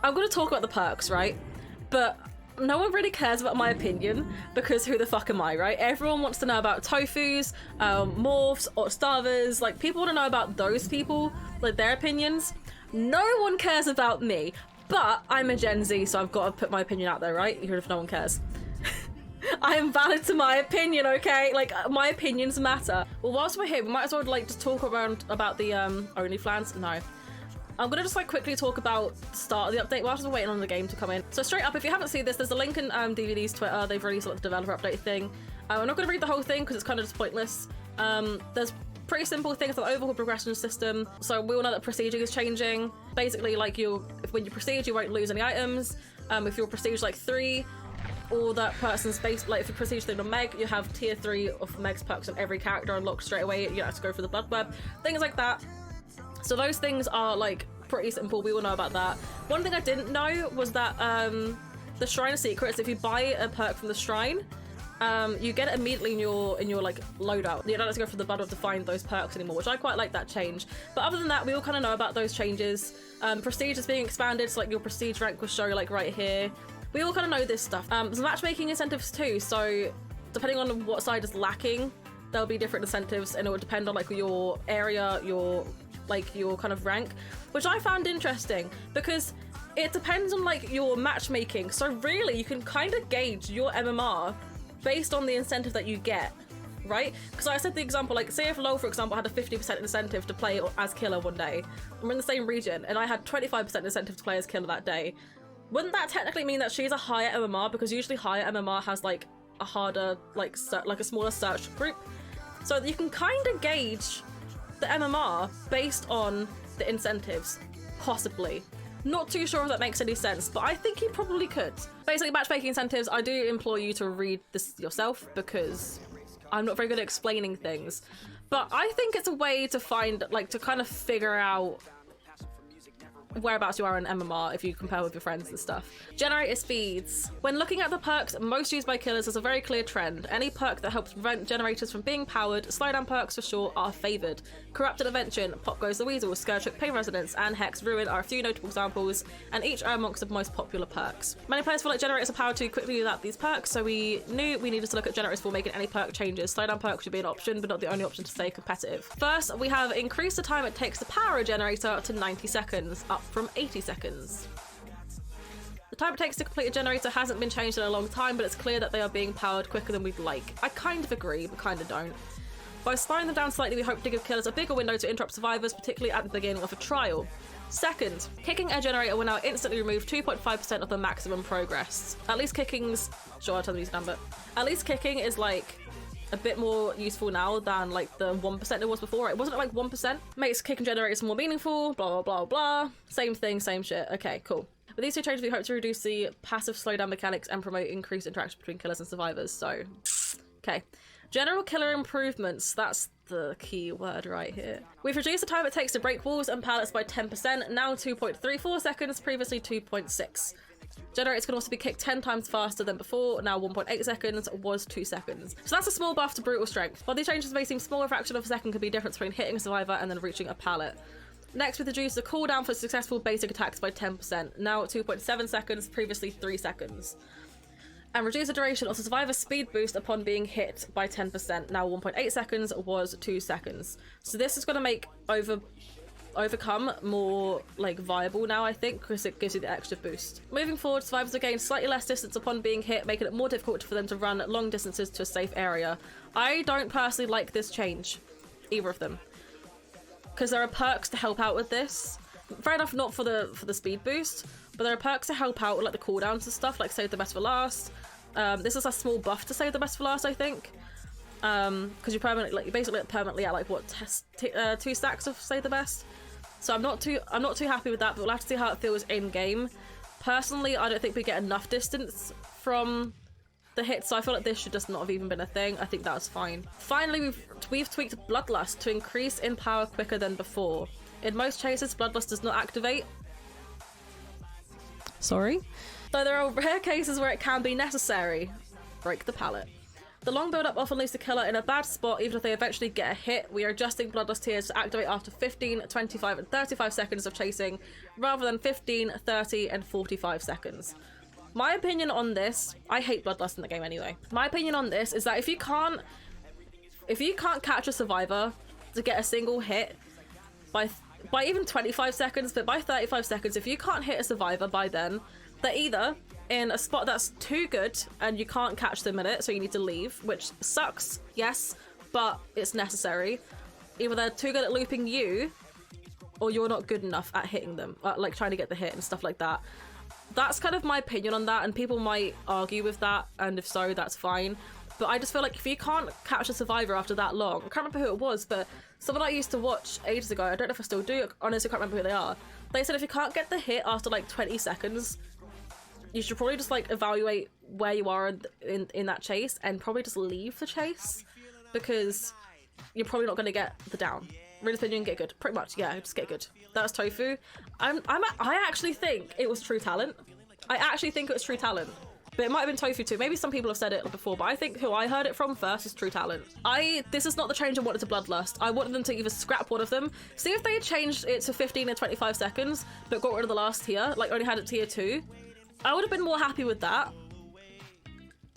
I'm gonna talk about the perks, right? But no one really cares about my opinion because who the fuck am I, right? Everyone wants to know about tofus, morphs, or starvers. Like, people want to know about those people, like their opinions. No one cares about me, but I'm a Gen Z, so I've got to put my opinion out there, right? Even if no one cares. I am valid to my opinion, okay? Like, my opinions matter. Well, whilst we're here, we might as well like just talk around about the OnlyFans. No. I'm gonna just like quickly talk about the start of the update whilst we're waiting on the game to come in. So straight up, if you haven't seen this, there's a link in DVD's Twitter. They've released like the developer update thing. I'm not gonna read the whole thing because it's kind of just pointless. There's pretty simple things like the overhaul progression system. So we all know that procedure is changing. Basically, like when you proceed, you won't lose any items. If you're prestige like 3, or that person's base, like if you prestige through the Meg, you have tier 3 of Meg's perks on every character unlocked straight away. You don't have to go for the blood web, things like that. So those things are like pretty simple. We all know about that. One thing I didn't know was that the Shrine of Secrets, if you buy a perk from the Shrine, you get it immediately in your like loadout. You don't have to go for the blood web to find those perks anymore, which I quite like that change. But other than that, we all kind of know about those changes. Prestige is being expanded, so like your prestige rank will show like right here. We all kind of know this stuff. There's matchmaking incentives too, so depending on what side is lacking, there'll be different incentives, and it will depend on like your area, your kind of rank, which I found interesting because it depends on like your matchmaking. So really, you can kind of gauge your MMR based on the incentive that you get, right? Because I said the example, like say if LoL, for example, had a 50% incentive to play as killer one day, and we're in the same region, and I had 25% incentive to play as killer that day. Wouldn't that technically mean that she's a higher MMR? Because usually higher MMR has like a harder, like a smaller search group. So you can kind of gauge the MMR based on the incentives, possibly. Not too sure if that makes any sense, but I think you probably could. Basically, matchmaking incentives, I do implore you to read this yourself because I'm not very good at explaining things. But I think it's a way to find, like, to kind of figure out whereabouts you are in MMR if you compare with your friends and stuff. Generator speeds. When looking at the perks most used by killers, there's a very clear trend. Any perk that helps prevent generators from being powered, slowdown perks for sure, are favoured. Corrupted Invention, Pop Goes the Weasel, Scourge, Pain Resonance, and Hex Ruin are a few notable examples, and each are amongst the most popular perks. Many players feel like generators are powered too quickly without these perks, so we knew we needed to look at generators for making any perk changes. Slowdown perks should be an option, but not the only option to stay competitive. First, we have increased the time it takes to power a generator to 90 seconds, up from 80 seconds. The time it takes to complete a generator hasn't been changed in a long time, but it's clear that they are being powered quicker than we'd like. I kind of agree, but kind of don't. By slowing them down slightly, we hope to give killers a bigger window to interrupt survivors, particularly at the beginning of a trial. Second, kicking a generator will now instantly remove 2.5% of the maximum progress. At least kicking's... Sure, I'll tell you this number. At least kicking is like a bit more useful now than like the 1% it was before. It wasn't like 1%. Makes kicking generators more meaningful, blah, blah, blah, blah. Same thing, same shit. Okay, cool. With these two changes, we hope to reduce the passive slowdown mechanics and promote increased interaction between killers and survivors. So, okay. General killer improvements. That's the key word right here. We've reduced the time it takes to break walls and pallets by 10%, now 2.34 seconds, previously 2.6. Generators can also be kicked 10 times faster than before, now 1.8 seconds, was 2 seconds. So that's a small buff to brutal strength. While these changes may seem small, a fraction of a second could be the difference between hitting a survivor and then reaching a pallet. Next, we reduced the cooldown for successful basic attacks by 10%, now at 2.7 seconds, previously 3 seconds. And reduce the duration of the survivor's speed boost upon being hit by 10%, now 1.8 seconds, was 2 seconds. So this is going to make Overcome more like viable now, I think, because it gives you the extra boost. Moving forward, survivors will gain slightly less distance upon being hit, making it more difficult for them to run long distances to a safe area. I don't personally like this change, either of them, because there are perks to help out with this. Fair enough, not for the speed boost, but there are perks to help out with like the cooldowns and stuff, like save the best for last. This is a small buff to save the best for last, I think. Because you're permanently, like, basically permanently at like what 2 stacks of save the best. So I'm not too happy with that, but we'll have to see how it feels in game. Personally, I don't think we get enough distance from the hits, so I feel like this should just not have even been a thing. I think that was fine. Finally, we've tweaked Bloodlust to increase in power quicker than before. In most cases, Bloodlust does not activate. Sorry. Though there are rare cases where it can be necessary. Break the pallet. The long build-up often leaves the killer in a bad spot even if they eventually get a hit. We are adjusting Bloodlust tiers to activate after 15, 25, and 35 seconds of chasing, rather than 15, 30, and 45 seconds. My opinion on this, I hate Bloodlust in the game anyway. My opinion on this is that if you can't catch a survivor to get a single hit by even 25 seconds, but by 35 seconds, if you can't hit a survivor by then, they're either in a spot that's too good and you can't catch them in it, so you need to leave, which sucks, yes, but it's necessary. Either they're too good at looping you, or you're not good enough at hitting them, like trying to get the hit and stuff like that. That's kind of my opinion on that, and people might argue with that, and if so, that's fine. But I just feel like if you can't catch a survivor after that long, I can't remember who it was, but someone I used to watch ages ago, I don't know if I still do, honestly I can't remember who they are. They said if you can't get the hit after like 20 seconds, you should probably just like evaluate where you are in that chase and probably just leave the chase, because you're probably not going to get the down. Really opinion, get good. Pretty much, yeah, just get good. That was Tofu. I actually think it was True Talent. I actually think it was True Talent. But it might have been Tofu too. Maybe some people have said it before, but I think who I heard it from first is True Talent. This is not the change I wanted to Bloodlust. I wanted them to either scrap one of them, see if they had changed it to 15 and 25 seconds, but got rid of the last tier, like only had it tier 2. I would have been more happy with that.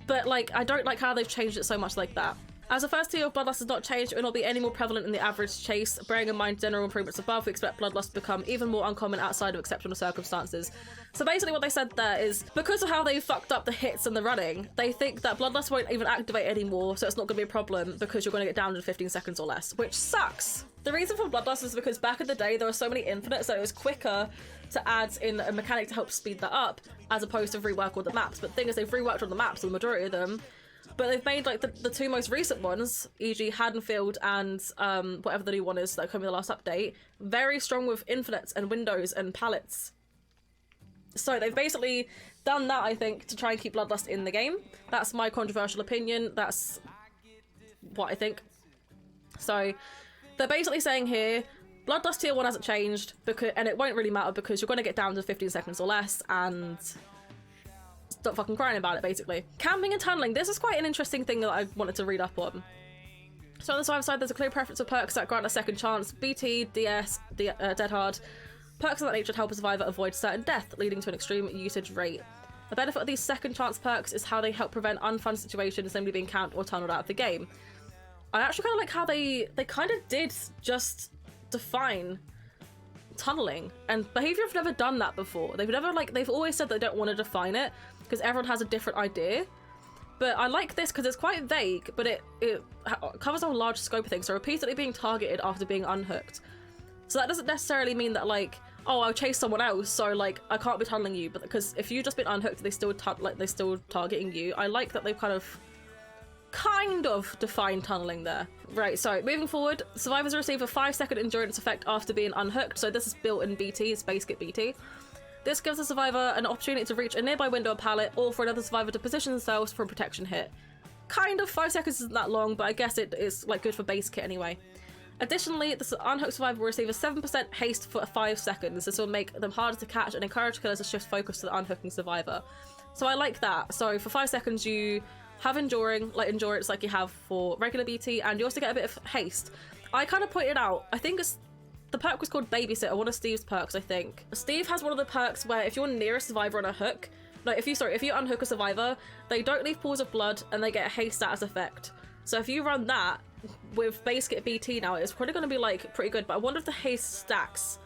But like, I don't like how they've changed it so much like that. As the first tier of Bloodlust has not changed, it will not be any more prevalent in the average chase. Bearing in mind general improvements above, we expect Bloodlust to become even more uncommon outside of exceptional circumstances. So basically what they said there is, because of how they fucked up the hits and the running, they think that Bloodlust won't even activate anymore, so it's not going to be a problem because you're going to get down in 15 seconds or less, which sucks. The reason for Bloodlust is because back in the day there were so many infinites, so it was quicker to add in a mechanic to help speed that up, as opposed to rework all the maps. But the thing is, they've reworked all the maps, the majority of them, but they've made like the two most recent ones, e.g. Haddonfield and whatever the new one is that came in the last update, very strong with infinites and windows and pallets. So they've basically done that, I think, to try and keep Bloodlust in the game. That's my controversial opinion. That's what I think. So they're basically saying here, Bloodlust tier 1 hasn't changed, and it won't really matter because you're going to get down to 15 seconds or less, and stop fucking crying about it, basically. Camping and tunneling. This is quite an interesting thing that I wanted to read up on. So on the survivor side, there's a clear preference for perks that grant a second chance. BT, DS, Dead Hard. Perks of that nature help a survivor avoid certain death, leading to an extreme usage rate. The benefit of these second chance perks is how they help prevent unfun situations, namely being camped or tunneled out of the game. I actually kind of like how they kind of did just define tunneling, and behavior have never done that before. They've always said they don't want to define it because everyone has a different idea. But I like this because it's quite vague, but it covers a large scope of things. So repeatedly being targeted after being unhooked. So that doesn't necessarily mean that like, oh, I'll chase someone else, so like I can't be tunneling you. But because if you've just been unhooked, they're still targeting you. I like that they've kind of defined tunneling there. Right, so moving forward, survivors receive a 5-second endurance effect after being unhooked. So this is built in BT, it's base kit BT. This gives the survivor an opportunity to reach a nearby window or pallet, or for another survivor to position themselves for a protection hit. Kind of, 5 seconds isn't that long, but I guess it is like good for base kit anyway. Additionally, the unhooked survivor will receive a 7% haste for 5 seconds. This will make them harder to catch and encourage killers to shift focus to the unhooking survivor. So I like that. So for 5 seconds you have endurance like you have for regular BT, and you also get a bit of haste. I kind of pointed out, I think the perk was called Babysitter, one of Steve's perks, I think. Steve has one of the perks where if you're near a survivor on a hook, like if you unhook a survivor, they don't leave pools of blood and they get a haste status effect. So if you run that with base kit BT now, it's probably going to be like pretty good, but I wonder if the haste stacks.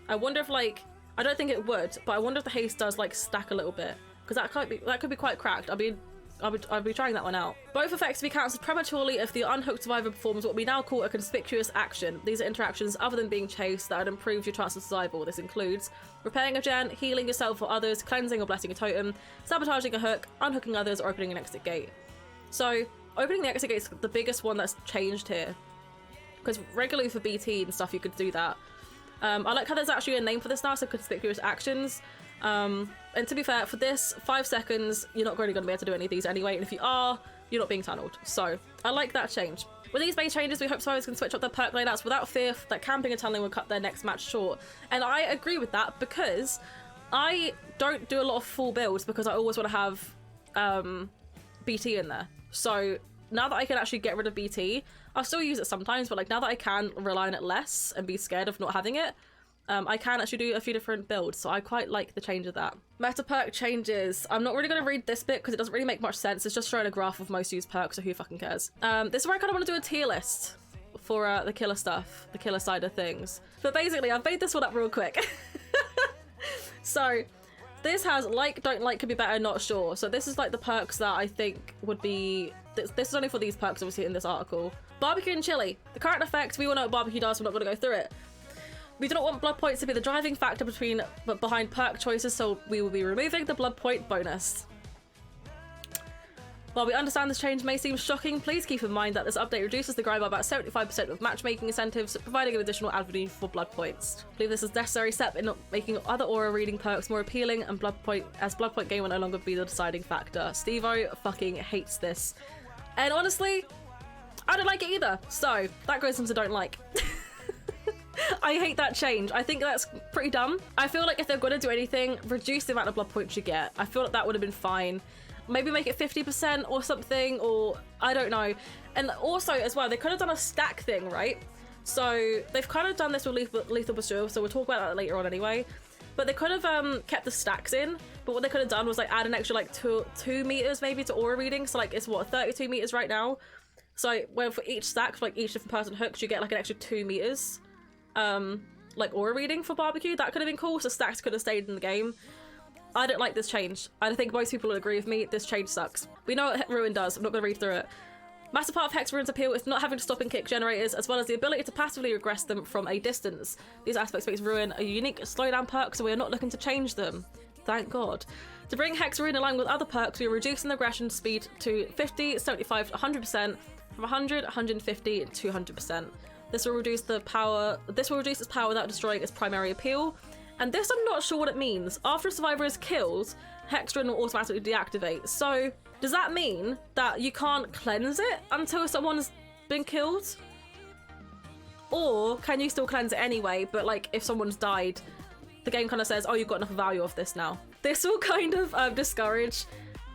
I wonder if like, I don't think it would, but I wonder if the haste does like stack a little bit, because that could be quite cracked. I'll be trying that one out. Both effects can be cancelled prematurely if the unhooked survivor performs what we now call a conspicuous action. These are interactions other than being chased that would improve your chance of survival. This includes repairing a gen, healing yourself or others, cleansing or blessing a totem, sabotaging a hook, unhooking others, or opening an exit gate. So opening the exit gate is the biggest one that's changed here, because regularly for BT and stuff you could do that. I like how there's actually a name for this now, so conspicuous actions. And to be fair, for this 5 seconds, you're not really going to be able to do any of these anyway, and if you are, you're not being tunneled. So I like that change. With these base changes, we hope survivors can switch up their perk loadouts without fear that camping and tunneling will cut their next match short. And I agree with that, because I don't do a lot of full builds because I always want to have BT in there. So now that I can actually get rid of BT, I'll still use it sometimes, but like now that I can rely on it less and be scared of not having it, I can actually do a few different builds, so I quite like the change of that. Meta perk changes. I'm not really going to read this bit because it doesn't really make much sense. It's just showing a graph of most used perks, so who fucking cares? This is where I kind of want to do a tier list for the killer stuff, the killer side of things. But basically, I've made this one up real quick. So this has like, don't like, could be better, not sure. So this is like the perks that I think would be, this is only for these perks obviously in this article. Barbecue and chili. The current effect, we all know what barbecue does, we're not going to go through it. We do not want blood points to be the driving factor behind perk choices, so we will be removing the blood point bonus. While we understand this change may seem shocking, please keep in mind that this update reduces the grind by about 75% of matchmaking incentives, providing an additional avenue for blood points. I believe this is a necessary step in making other aura reading perks more appealing, and blood point gain will no longer be the deciding factor. Steve-O fucking hates this. And honestly, I don't like it either, so that goes into don't like. I hate that change. I think that's pretty dumb. I feel like if they're going to do anything, reduce the amount of blood points you get. I feel like that would have been fine. Maybe make it 50% or something, or I don't know. And also as well, they could have done a stack thing, right? So they've kind of done this with Lethal Pursuit, so we'll talk about that later on anyway. But they could have kept the stacks in, but what they could have done was like add an extra like two meters maybe to aura reading. So like it's what, 32 meters right now. So well, for each stack, for like each different person hooks, you get like an extra 2 meters. Like aura reading for barbecue. That could have been cool, so stacks could have stayed in the game. I don't like this change. I think most people will agree with me. This change sucks. We know what Ruin does. I'm not going to read through it. Massive part of Hex Ruin's appeal is not having to stop and kick generators, as well as the ability to passively regress them from a distance. These aspects makes Ruin a unique slowdown perk, so we are not looking to change them. Thank God. To bring Hex Ruin in line with other perks, we are reducing the aggression speed to 50, 75, 100%, from 100, 150, and 200%. This will reduce its power without destroying its primary appeal. And this I'm not sure what it means. After a survivor is killed, Hextrin will automatically deactivate. So does that mean that you can't cleanse it until someone's been killed? Or can you still cleanse it anyway, but like if someone's died, the game kind of says, oh, you've got enough value of this now. This will kind of discourage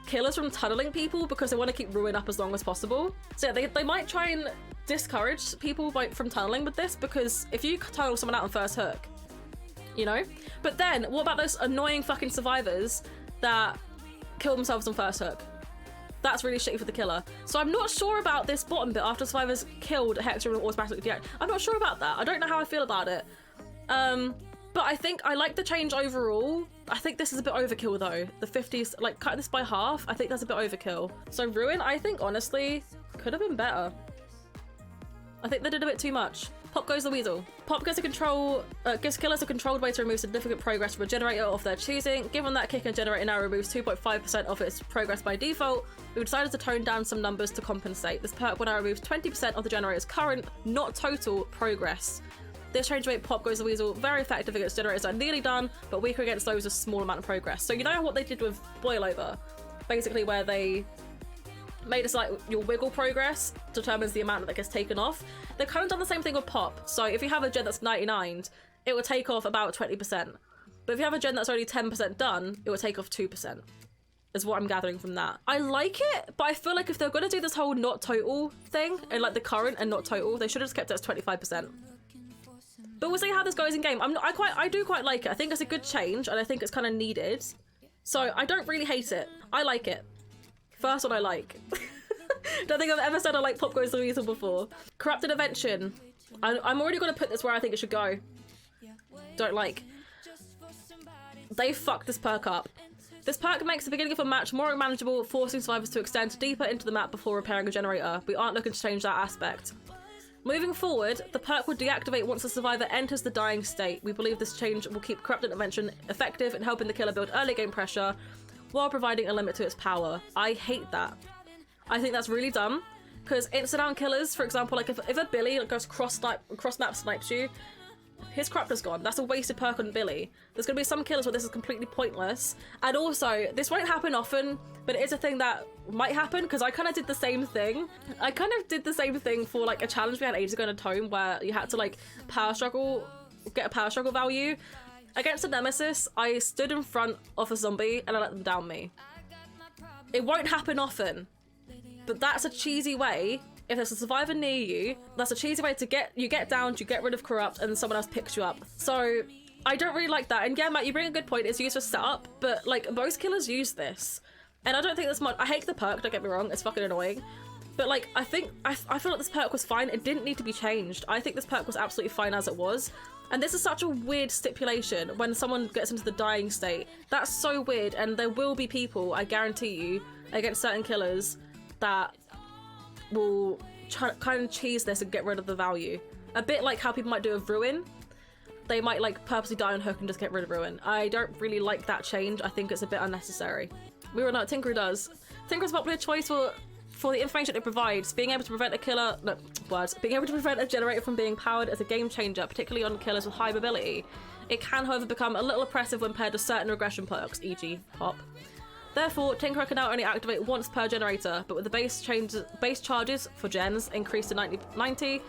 killers from tunneling people because they want to keep Ruin up as long as possible. So yeah, they might try and discourage people from tunneling with this, because if you tunnel someone out on first hook, you know? But then, what about those annoying fucking survivors that kill themselves on first hook? That's really shitty for the killer. So I'm not sure about this bottom bit after survivors killed, Hector will automatically deactivate. I'm not sure about that. I don't know how I feel about it. But I think I like the change overall. I think this is a bit overkill though. The 50s, like cutting this by half, I think that's a bit overkill. So Ruin, I think honestly, could have been better. I think they did a bit too much. Pop Goes the Weasel. Pop gives killers a controlled way to remove significant progress from a generator of their choosing. Given that kick and generator now removes 2.5% of its progress by default, we decided to tone down some numbers to compensate. This perk will now remove 20% of the generator's current, not total, progress. This change will make Pop Goes the Weasel very effective against generators that are nearly done, but weaker against those with a small amount of progress. So you know what they did with Boil Over? Basically where they made it so like your wiggle progress determines the amount that gets taken off. They've kind of done the same thing with Pop. So if you have a gen that's 99, it will take off about 20%. But if you have a gen that's only 10% done, it will take off 2%. Is what I'm gathering from that. I like it, but I feel like if they're going to do this whole not total thing, and like the current and not total, they should have just kept it as 25%. But we'll see how this goes in game. I do quite like it. I think it's a good change, and I think it's kind of needed. So I don't really hate it. I like it. First one I like. Don't think I've ever said I like Pop Goes the Weasel before. Corrupted Invention. I'm already going to put this where I think it should go. Don't like. They fucked this perk up. This perk makes the beginning of a match more manageable, forcing survivors to extend deeper into the map before repairing a generator. We aren't looking to change that aspect. Moving forward, the perk will deactivate once the survivor enters the dying state. We believe this change will keep Corrupted Invention effective in helping the killer build early game pressure while providing a limit to its power. I hate that. I think that's really dumb, because instant down killers, for example, like if a Billy goes cross map snipes you, his Corruptor's gone. That's a wasted perk on Billy. There's going to be some killers where this is completely pointless. And also, this won't happen often, but it is a thing that might happen, because I kind of did the same thing. I kind of did the same thing for like a challenge we had ages ago in a tome where you had to like get a power struggle value. Against a nemesis, I stood in front of a zombie and I let them down me. It won't happen often. But that's a cheesy way. If there's a survivor near you, that's a cheesy way to get downed, you get rid of corrupt, and someone else picks you up. So I don't really like that. And yeah, Matt, you bring a good point. It's used for setup, but like most killers use this, and I don't think that's much. I hate the perk. Don't get me wrong. It's fucking annoying. But like, I feel like this perk was fine. It didn't need to be changed. I think this perk was absolutely fine as it was. And this is such a weird stipulation when someone gets into the dying state. That's so weird, and there will be people, I guarantee you, against certain killers that will kind of cheese this and get rid of the value. A bit like how people might do with Ruin. They might like purposely die on hook and just get rid of Ruin. I don't really like that change. I think it's a bit unnecessary. We all know what Tinkerer does. Tinkerer's a popular choice for the information it provides. Being able to prevent being able to prevent a generator from being powered as a game changer, particularly on killers with high mobility. It can, however, become a little oppressive when paired with certain regression perks, e.g. pop. Therefore, Tinkerer can now only activate once per generator, but with the base charges for gens increased to 90,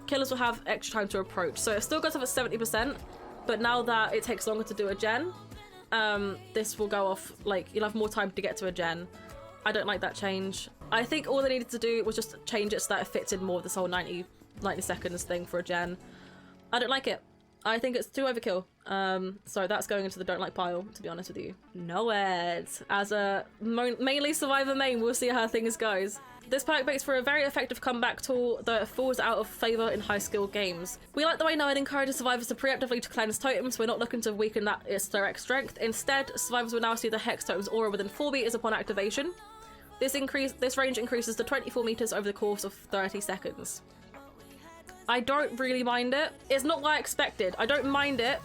killers will have extra time to approach. So it still goes off at 70%, but now that it takes longer to do a gen, this will go off, like, you'll have more time to get to a gen. I don't like that change. I think all they needed to do was just change it so that it fits in more with this whole 90 seconds thing for a gen. I don't like it. I think it's too overkill. So that's going into the don't like pile, to be honest with you. Noed. As a mainly survivor main, we'll see how things goes. This perk makes for a very effective comeback tool, though it falls out of favour in high-skill games. We like the way Noed encourages survivors to preemptively cleanse totems. We're not looking to weaken its direct strength. Instead, survivors will now see the Hex totem's aura within 4 meters upon activation. This range increases to 24 meters over the course of 30 seconds. I don't really mind it. It's not what I expected. I don't mind it.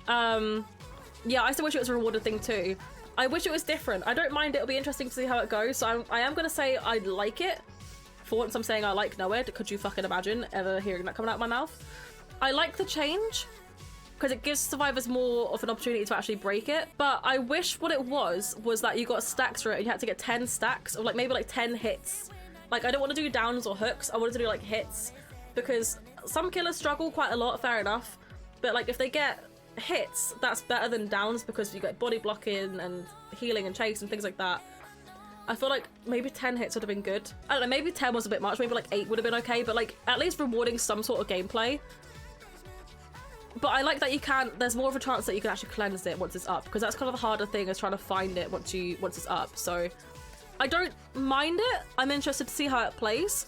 Yeah, I still wish it was a rewarded thing too. I wish it was different. I don't mind it. It'll be interesting to see how it goes. So I am going to say I like it. For once I'm saying I like Noed. Could you fucking imagine ever hearing that coming out of my mouth? I like the change because it gives survivors more of an opportunity to actually break it. But I wish what it was that you got stacks for it and you had to get 10 stacks of like maybe like 10 hits. Like I don't want to do downs or hooks. I wanted to do like hits because some killers struggle quite a lot, fair enough. But like if they get hits, that's better than downs because you get body blocking and healing and chase and things like that. I feel like maybe 10 hits would have been good. I don't know, maybe 10 was a bit much, maybe like 8 would have been okay, but like at least rewarding some sort of gameplay. But I like that there's more of a chance that you can actually cleanse it once it's up, because that's kind of a harder thing is trying to find it once it's up. So I don't mind it. I'm interested to see how it plays.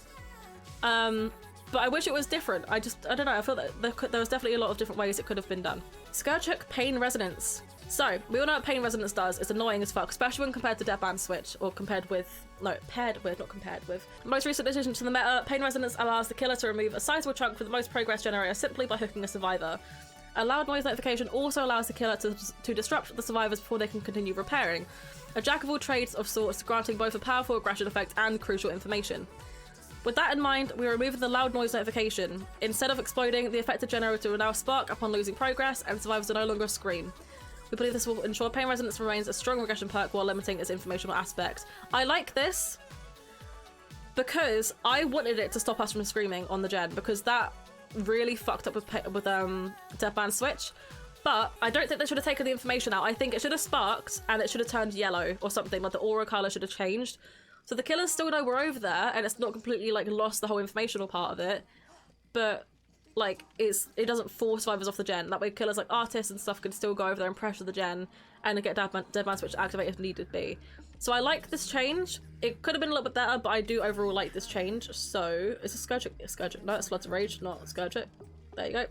But I wish it was different. I don't know, I feel that there was definitely a lot of different ways it could have been done. Scourge Hook Pain Resonance. So, we all know what Pain Resonance does. It's annoying as fuck, especially when compared to Deadband Switch, or paired with. The most recent addition to the meta, Pain Resonance allows the killer to remove a sizable chunk for the most progress generator simply by hooking a survivor. A loud noise notification also allows the killer to disrupt the survivors before they can continue repairing. A jack of all trades of sorts, granting both a powerful aggression effect and crucial information. With that in mind, we are removing the loud noise notification. Instead of exploding, the affected generator will now spark upon losing progress, and survivors will no longer scream. We believe this will ensure Pain Resonance remains a strong regression perk while limiting its informational aspect. I like this because I wanted it to stop us from screaming on the gen, because that really fucked up with Deadband Switch. But I don't think they should have taken the information out. I think it should have sparked and it should have turned yellow or something, like the aura color should have changed. So the killers still know we're over there, and it's not completely like lost the whole informational part of it, but like it doesn't force survivors off the gen. That way killers like artists and stuff can still go over there and pressure the gen and get Deadband Switch to activate if needed be. So I like this change. It could have been a little bit better, but I do overall like this change. So it's a Scourge. No, it's Floods of Rage, not Scourge. There you go.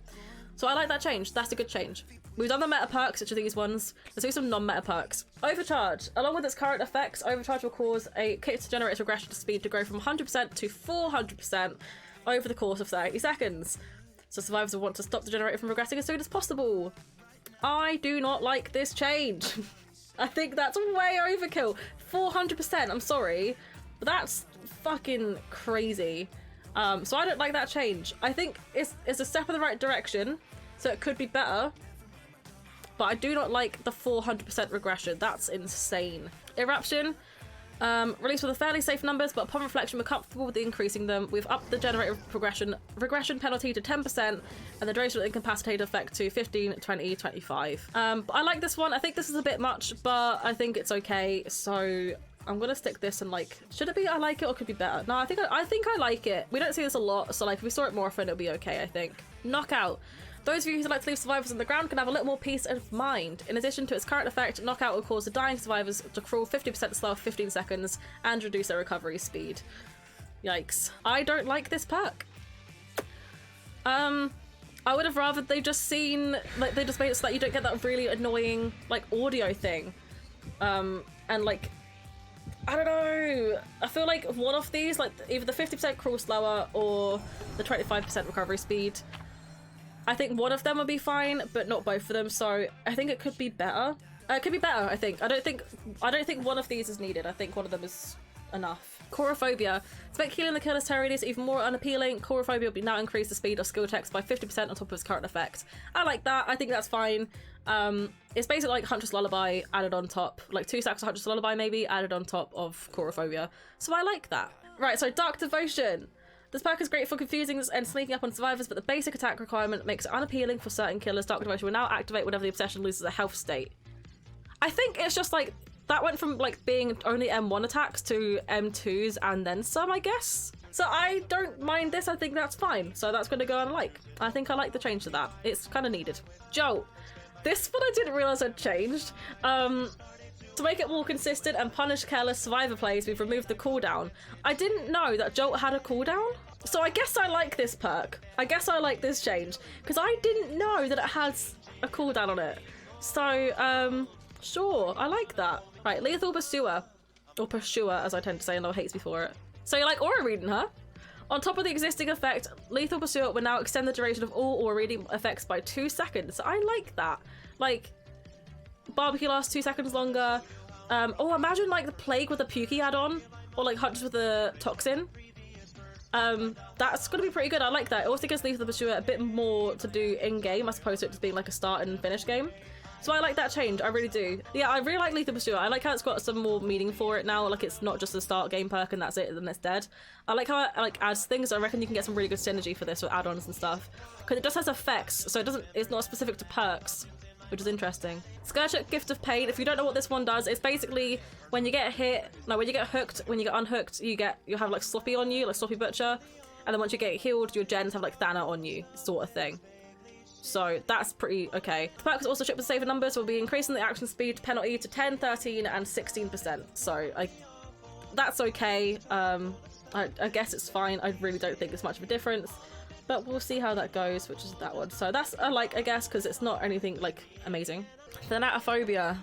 So I like that change. That's a good change. We've done the meta perks, which are these ones. Let's do some non-meta perks. Overcharge. Along with its current effects, Overcharge will cause a kit to generate regression speed to grow from 100% to 400% over the course of 30 seconds. So survivors will want to stop the generator from regressing as soon as possible. I do not like this change. I think that's way overkill. 400%, I'm sorry, but that's fucking crazy. So I don't like that change. I think it's a step in the right direction, so it could be better. But I do not like the 400% regression. That's insane. Eruption. Released with a fairly safe numbers, but upon reflection we're comfortable with increasing them. We've upped the generator regression penalty to 10% and the duration of incapacitated effect to 15, 20, 25. But I like this one. I think this is a bit much, but I think it's okay. So I'm gonna stick this and like, should it be I like it or could be better? No, I think I like it. We don't see this a lot, so like if we saw it more often, it'll be okay, I think. Knockout. Those of you who like to leave survivors on the ground can have a little more peace of mind. In addition to its current effect, knockout will cause the dying survivors to crawl 50% slower for 15 seconds and reduce their recovery speed. Yikes. I don't like this perk. I would have rather they just seen, like, they just made it so that you don't get that really annoying, like, audio thing. And, like, I don't know. I feel like one of these, like, either the 50% crawl slower or the 25% recovery speed, I think one of them would be fine, but not both of them, so I think it could be better. It could be better, I think. I don't think one of these is needed. I think one of them is enough. Chorophobia. To make healing the killer's terror radius even more unappealing, chorophobia will now increase the speed of skill checks by 50% on top of its current effect. I like that. I think that's fine. It's basically like Huntress Lullaby added on top, like 2 stacks of Huntress Lullaby maybe added on top of chorophobia. So I like that. Right, so Dark Devotion. This perk is great for confusing and sneaking up on survivors, but the basic attack requirement makes it unappealing for certain killers. Dark Devotion will now activate whenever the obsession loses a health state. I think it's just like, that went from like being only M1 attacks to M2s and then some, I guess. So I don't mind this, I think that's fine. So that's gonna go on like. I think I like the change to that. It's kind of needed. Jolt. This one I didn't realise had changed. To make it more consistent and punish careless survivor plays, we've removed the cooldown. I didn't know that Jolt had a cooldown. So I guess I like this perk. I guess I like this change. Because I didn't know that it has a cooldown on it. So, sure, I like that. Right, Lethal Pursuer. Or Pursuer, as I tend to say, and no one hates me for it. So you like aura reading her? On top of the existing effect, Lethal Pursuer will now extend the duration of all aura reading effects by 2 seconds. I like that. Like, barbecue lasts 2 seconds longer. Oh, imagine like the plague with the pukey add-on, or like hunters with the toxin. That's gonna be pretty good. I like that. It also gives Lethal Pursuer a bit more to do in-game as opposed to it just being like a start and finish game. So I like that change, I really do. Yeah, I really like Lethal Pursuer. I like how it's got some more meaning for it now. Like, it's not just a start game perk and that's it, and then it's dead. I like how it like adds things. I reckon you can get some really good synergy for this with add-ons and stuff. Because it just has effects, so it's not specific to perks, which is interesting. Scourge Gift of Pain. If you don't know what this one does, it's basically when you get hit, no, when you get hooked, when you get unhooked, you have like Sloppy on you, like Sloppy Butcher, and then once you get healed, your gens have like Thana on you, sort of thing. So that's pretty okay. The perk is also shipped with safer numbers. Will be increasing the action speed penalty to 10, 13, and 16%. So that's okay. I guess it's fine. I really don't think it's much of a difference, but we'll see how that goes, which is that one. So that's a like, I guess, because it's not anything like amazing. Thanatophobia.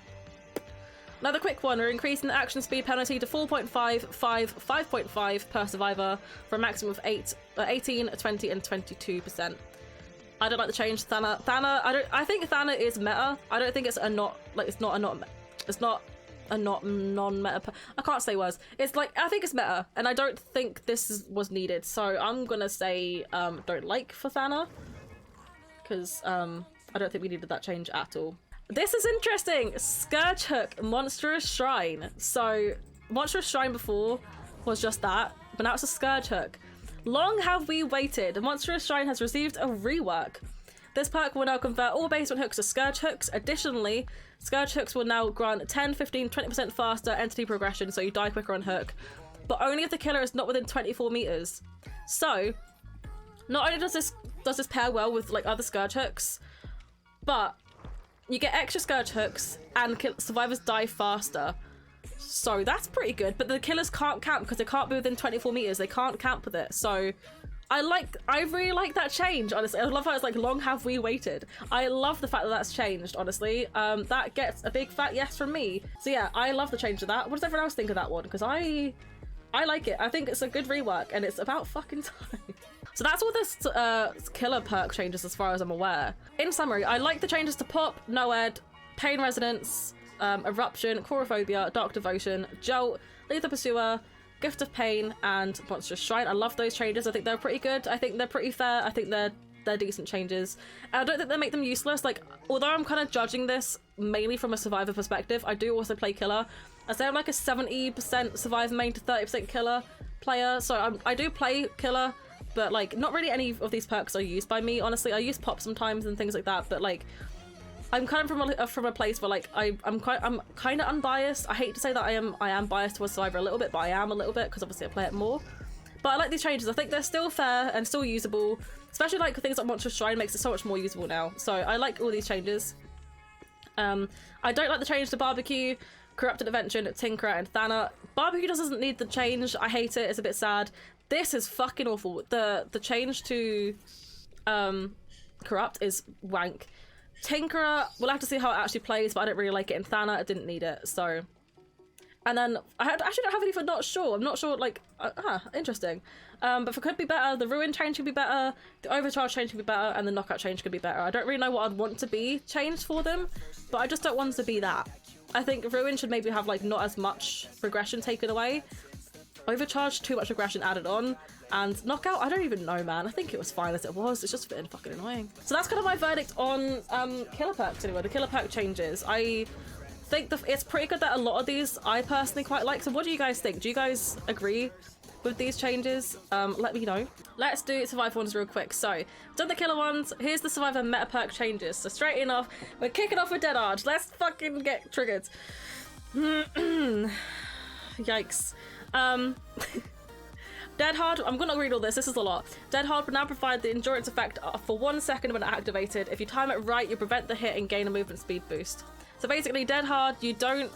Another quick one. We're increasing the action speed penalty to 5.5 per survivor for a maximum of 18, 20, and 22%. I don't like the change. Thana, I think Thana is meta. I don't think it's a not a non-meta. I can't say words. It's like, I think it's meta, and I don't think this was needed. So I'm gonna say don't like for Thana, because I don't think we needed that change at all. This is interesting. Scourge Hook, Monstrous Shrine. So Monstrous Shrine before was just that, but now it's a Scourge Hook. Long have we waited. The Monstrous Shrine has received a rework. This perk will now convert all basement hooks to Scourge Hooks. Additionally, Scourge Hooks will now grant 10, 15, 20% faster entity progression, so you die quicker on hook, but only if the killer is not within 24 meters. So, not only does this pair well with like other Scourge Hooks, but you get extra Scourge Hooks and survivors die faster. So that's pretty good, but the killers can't camp because they can't be within 24 meters. They can't camp with it. So I really like that change, honestly. I love how it's like, long have we waited. I love the fact that that's changed, honestly. That gets a big fat yes from me. So yeah, I love the change of that. What does everyone else think of that one? Because I like it. I think it's a good rework, and it's about fucking time. So that's all this killer perk changes as far as I'm aware. In summary, I like the changes to Pop, Noed, Pain Resonance, Eruption, Chorophobia, Dark Devotion, Jolt, Lethal Pursuer, Gift of Pain, and Monstrous Shrine. I love those changes. I think they're pretty good. I think they're pretty fair. I think they're decent changes. And I don't think they make them useless. Like, although I'm kind of judging this mainly from a survivor perspective, I do also play killer. I say I'm like a 70% survivor main to 30% killer player. So I do play killer, but like not really any of these perks are used by me, honestly. I use Pop sometimes and things like that, but like I'm kind of from a place where like I'm kind of unbiased. I hate to say that I am biased towards Survivor a little bit, but I am a little bit because obviously I play it more. But I like these changes. I think they're still fair and still usable, especially like things like Monster Shrine makes it so much more usable now. So I like all these changes. I don't like the change to Barbecue, Corrupted Invention, Tinkerer, and Thana. Barbecue just doesn't need the change. I hate it. It's a bit sad. This is fucking awful. The change to Corrupt is wank. Tinkerer, we'll have to see how it actually plays, but I don't really like it in Thana. I didn't need it, so. And then I actually don't have any for Not Sure. I'm not sure, like, interesting. But for Could Be Better, the Ruin change could be better, the Overcharge change could be better, and the Knockout change could be better. I don't really know what I'd want to be changed for them, but I just don't want to be that. I think Ruin should maybe have, like, not as much regression taken away. Overcharge, too much regression added on. And Knockout, I don't even know, man. I think it was fine as it was. It's just fucking annoying. So that's kind of my verdict on Killer Perks anyway, the Killer Perk changes. I think it's pretty good that a lot of these I personally quite like. So what do you guys think? Do you guys agree with these changes? Let me know. Let's do Survivor ones real quick. So, done the Killer ones. Here's the Survivor meta perk changes. So straight enough, we're kicking off with Dead Hard. Let's fucking get triggered. Yikes. Dead Hard, I'm gonna read all this, this is a lot. Dead Hard will now provide the endurance effect for 1 second when activated. If you time it right, you prevent the hit and gain a movement speed boost. So basically, Dead Hard, you don't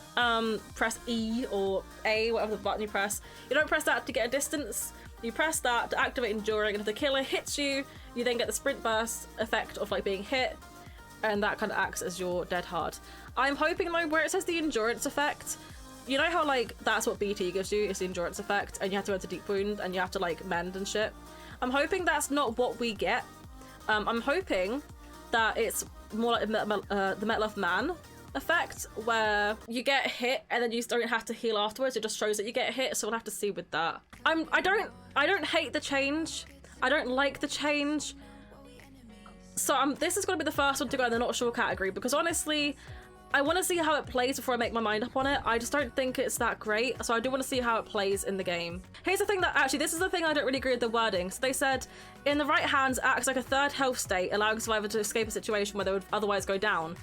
press E or A, whatever the button you press. You don't press that to get a distance. You press that to activate Enduring, and if the killer hits you, you then get the sprint burst effect of like being hit, and that kind of acts as your Dead Hard. I'm hoping though, where it says the endurance effect, you know how like that's what BT gives you, is the endurance effect, and you have to go into Deep Wound and you have to like mend and shit. I'm hoping that's not what we get. I'm hoping that it's more like the Metal of Man effect, where you get hit and then you don't have to heal afterwards. It just shows that you get hit, so we'll have to see with that. I don't hate the change. I don't like the change. So this is going to be the first one to go in the Not Sure category, because honestly, I want to see how it plays before I make my mind up on it. I just don't think it's that great, so I do want to see how it plays in the game. Here's the thing that actually, this is the thing I don't really agree with the wording. So they said, in the right hands, acts like a third health state, allowing survivor to escape a situation where they would otherwise go down.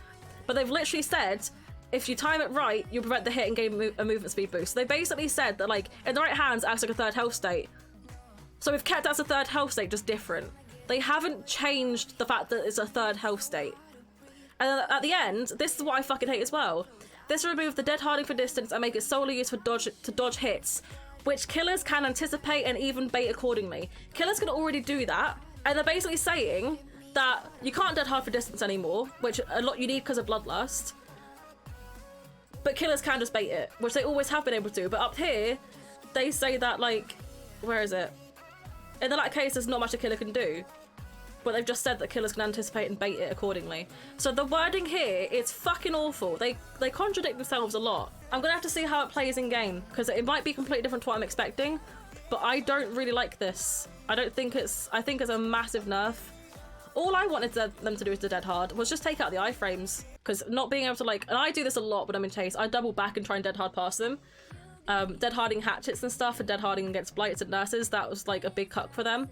But they've literally said, if you time it right, you'll prevent the hit and gain a movement speed boost. So they basically said that, like, in the right hands, acts like a third health state. So we've kept that as a third health state, just different. They haven't changed the fact that it's a third health state. And then at the end, this is what I fucking hate as well. This will remove the dead harding for distance and make it solely used for dodge hits, which killers can anticipate and even bait accordingly. Killers can already do that, and they're basically saying that you can't dead hard for distance anymore, which a lot you need because of Bloodlust. But killers can just bait it, which they always have been able to. But up here, they say that, like, where is it? In that case, there's not much a killer can do. But they've just said that killers can anticipate and bait it accordingly. So the wording here, it's fucking awful. They contradict themselves a lot. I'm gonna have to see how it plays in game, because it might be completely different to what I'm expecting, but I don't really like this. I think it's a massive nerf. All I wanted them to do with the Dead Hard was just take out the iframes, because not being able to, like, and I do this a lot when I'm in chase, I double back and try and Dead Hard past them. Dead Harding hatchets and stuff, and Dead Harding against blights and nurses, that was like a big cuck for them.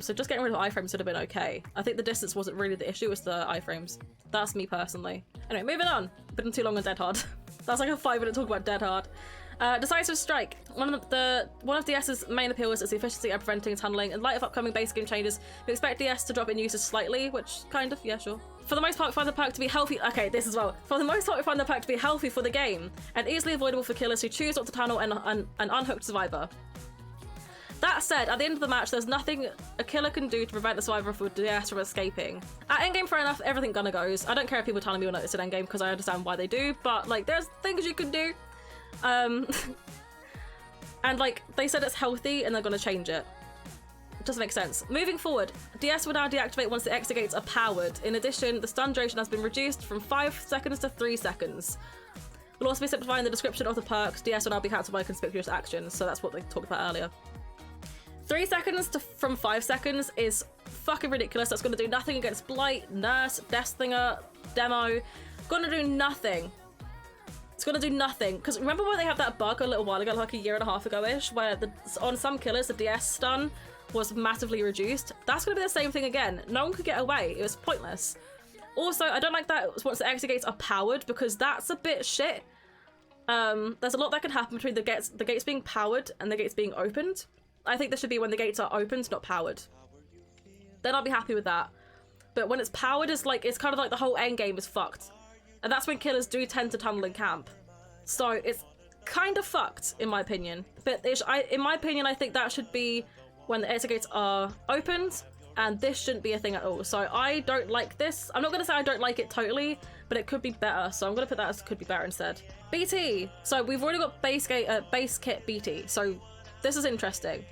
So just getting rid of iframes would have been okay. I think the distance wasn't really the issue, it was the iframes. That's me personally. Anyway, moving on. Been too long on Dead Hard. That's like a 5-minute talk about Dead Hard. Decisive Strike. One of DS's main appeals is the efficiency of preventing and tunneling. In light of upcoming base game changes, we expect DS to drop in usage slightly, which kind of, yeah, sure. For the most part, we find the perk to be healthy. Okay, this as well. For the most part, we find the perk to be healthy for the game and easily avoidable for killers who choose not to tunnel and unhooked survivor. That said, at the end of the match, there's nothing a killer can do to prevent the survivor of DS from escaping. At endgame, fair enough, everything gonna goes. I don't care if people telling me or not it's at endgame, because I understand why they do, but like, there's things you can do. And like, they said it's healthy and they're gonna change it. It doesn't make sense. Moving forward, DS will now deactivate once the exit gates are powered. In addition, the stun duration has been reduced from 5 seconds to 3 seconds. We'll also be simplifying the description of the perks. DS will now be cancelled by conspicuous actions, so that's what they talked about earlier. 3 seconds from 5 seconds is fucking ridiculous. That's going to do nothing against Blight, Nurse, Deathslinger, Demo. Gonna do nothing. It's gonna do nothing. Because remember when they had that bug a little while ago, like a year and a half ago-ish, where on some killers the DS stun was massively reduced? That's gonna be the same thing again. No one could get away. It was pointless. Also, I don't like that once the exit gates are powered, because that's a bit shit. There's a lot that can happen between the gates being powered and the gates being opened. I think this should be when the gates are opened, not powered. Then I'll be happy with that. But when it's powered, it's kind of like the whole end game is fucked. And that's when killers do tend to tunnel in camp. So it's kind of fucked, in my opinion. But in my opinion, I think that should be when the exit gates are opened, and this shouldn't be a thing at all. So I don't like this. I'm not going to say I don't like it totally, but it could be better. So I'm going to put that as could be better instead. BT. So we've already got base kit BT. So this is interesting.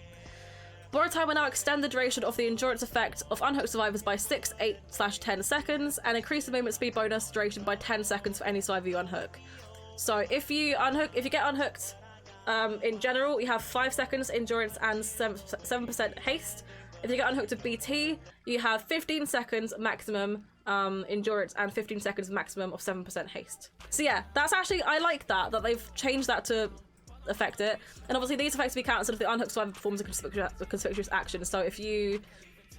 Borrow time will now extend the duration of the endurance effect of unhooked survivors by 6, 8/10 seconds, and increase the movement speed bonus duration by 10 seconds for any survivor you unhook. So if you get unhooked, in general, you have 5 seconds endurance and 7% haste. If you get unhooked with BT, you have 15 seconds maximum endurance and 15 seconds maximum of 7% haste. So yeah, that's actually, I like that they've changed that to affect it. And obviously these effects will be cancelled if the unhooked survivor performs a conspicuous action. So if you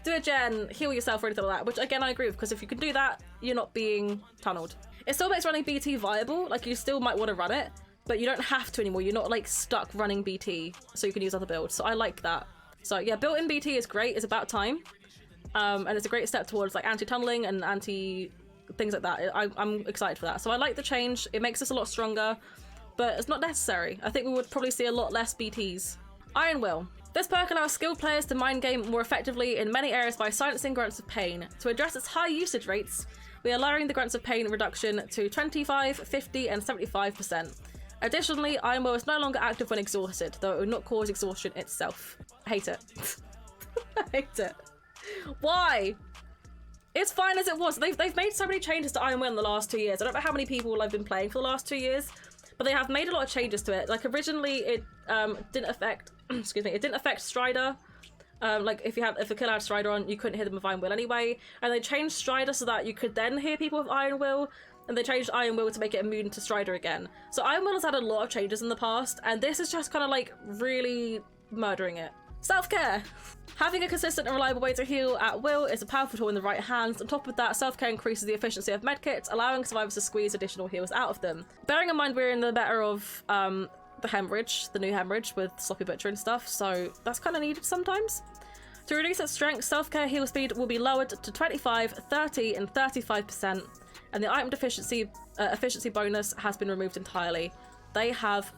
do a gen, heal yourself or anything like that, which again I agree with, because if you can do that, you're not being tunneled. It still makes running BT viable, like you still might want to run it, but you don't have to anymore. You're not like stuck running BT, so you can use other builds. So I like that. So yeah, built-in BT is great, it's about time. And it's a great step towards like anti-tunneling and anti-things like that. I'm excited for that. So I like the change, it makes us a lot stronger, but it's not necessary. I think we would probably see a lot less BTs. Iron Will. This perk allows skilled players to mind game more effectively in many areas by silencing grunts of pain. To address its high usage rates, we are lowering the grunts of pain reduction to 25, 50, and 75%. Additionally, Iron Will is no longer active when exhausted, though it will not cause exhaustion itself. I hate it. I hate it. Why? It's fine as it was. They've made so many changes to Iron Will in the last 2 years. I don't know how many people I've been playing for the last 2 years, but they have made a lot of changes to it. Like originally, it didn't affect. Excuse me. It didn't affect Strider. Like if a killer had Strider on, you couldn't hear them with Iron Will anyway. And they changed Strider so that you could then hear people with Iron Will. And they changed Iron Will to make it immune to Strider again. So Iron Will has had a lot of changes in the past, and this is just kind of like really murdering it. Self-care. Having a consistent and reliable way to heal at will is a powerful tool in the right hands. On top of that, self-care increases the efficiency of medkits, allowing survivors to squeeze additional heals out of them. Bearing in mind we're in the better of the hemorrhage, the new hemorrhage with Sloppy Butcher and stuff, so that's kind of needed sometimes. To reduce its strength, self-care heal speed will be lowered to 25, 30, and 35%, and the item deficiency efficiency bonus has been removed entirely. They have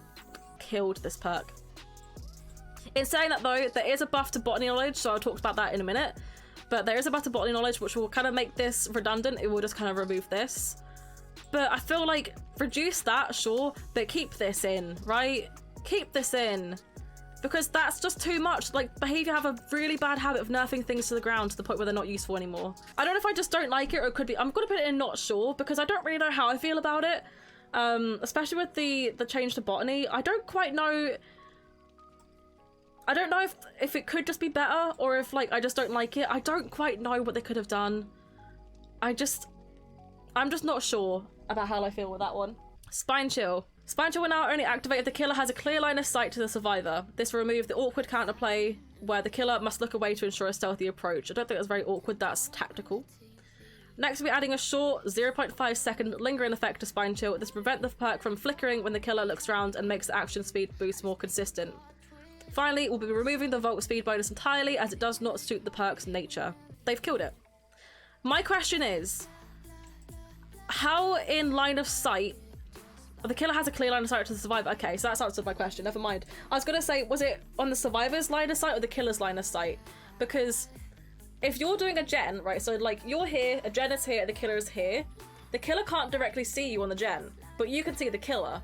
killed this perk. In saying that though, there is a buff to botany knowledge, so I'll talk about that in a minute. But there is a buff to botany knowledge which will kind of make this redundant. It will just kind of remove this. But I feel like reduce that, sure, but keep this in, right? Keep this in. Because that's just too much. Like, behaviour have a really bad habit of nerfing things to the ground to the point where they're not useful anymore. I don't know if I just don't like it or it could be... I'm going to put it in not sure because I don't really know how I feel about it. Especially with the change to botany. I don't quite know... I don't know if it could just be better or if, like, I just don't like it. I don't quite know what they could have done. I'm just not sure about how I feel with that one. Spine Chill. Spine Chill will now only activate if the killer has a clear line of sight to the survivor. This will remove the awkward counterplay where the killer must look away to ensure a stealthy approach. I don't think that's very awkward, that's tactical. Next, we'll be adding a short 0.5 second lingering effect to Spine Chill. This prevents the perk from flickering when the killer looks around and makes the action speed boost more consistent. Finally, we'll be removing the Volt speed bonus entirely as it does not suit the perk's nature. They've killed it. My question is, how in line of sight... The killer has a clear line of sight to the survivor. Okay, so that's answered my question. Never mind. I was going to say, was it on the survivor's line of sight or the killer's line of sight? Because if you're doing a gen, right, so like you're here, a gen is here, the killer is here. The killer can't directly see you on the gen, but you can see the killer.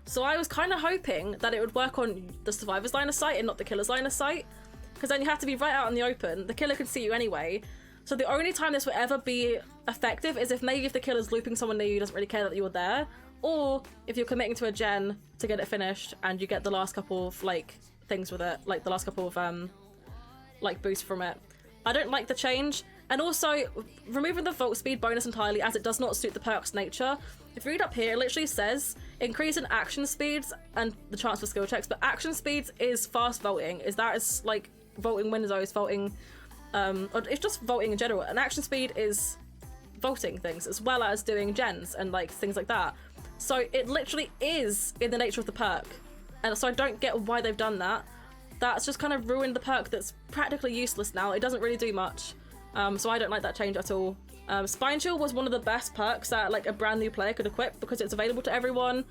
So I was kind of hoping that it would work on the survivor's line of sight and not the killer's line of sight. Because then you have to be right out in the open. The killer can see you anyway. So the only time this will ever be effective is if maybe if the killer's looping someone near you, doesn't really care that you're there. Or if you're committing to a gen to get it finished and you get the last couple of, like, things with it. Like, the last couple of, like, boosts from it. I don't like the change. And also, removing the Volt speed bonus entirely as it does not suit the perk's nature. If you read up here, it literally says, increase in action speeds and the chance for skill checks. But action speeds is fast vaulting. That is, like, vaulting windows, vaulting... or it's just vaulting in general. And action speed is vaulting things, as well as doing gens and like things like that. So it literally is in the nature of the perk. And so I don't get why they've done that. That's just kind of ruined the perk that's practically useless now. It doesn't really do much. So I don't like that change at all. Spine Chill was one of the best perks that like a brand new player could equip because it's available to everyone.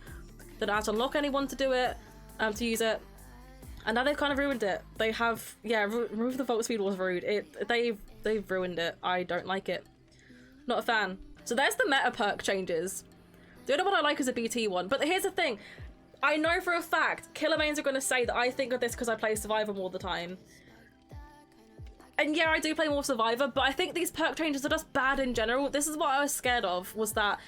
They don't have to unlock anyone to do it, to use it. And now they've kind of ruined it. They have, yeah, remove the vault speed was rude. They've ruined it. I don't like it. Not a fan. So there's the meta perk changes. The other one I like is a BT one. But here's the thing. I know for a fact killer mains are going to say that I think of this because I play Survivor more the time. And yeah, I do play more Survivor, but I think these perk changes are just bad in general. This is what I was scared of, was that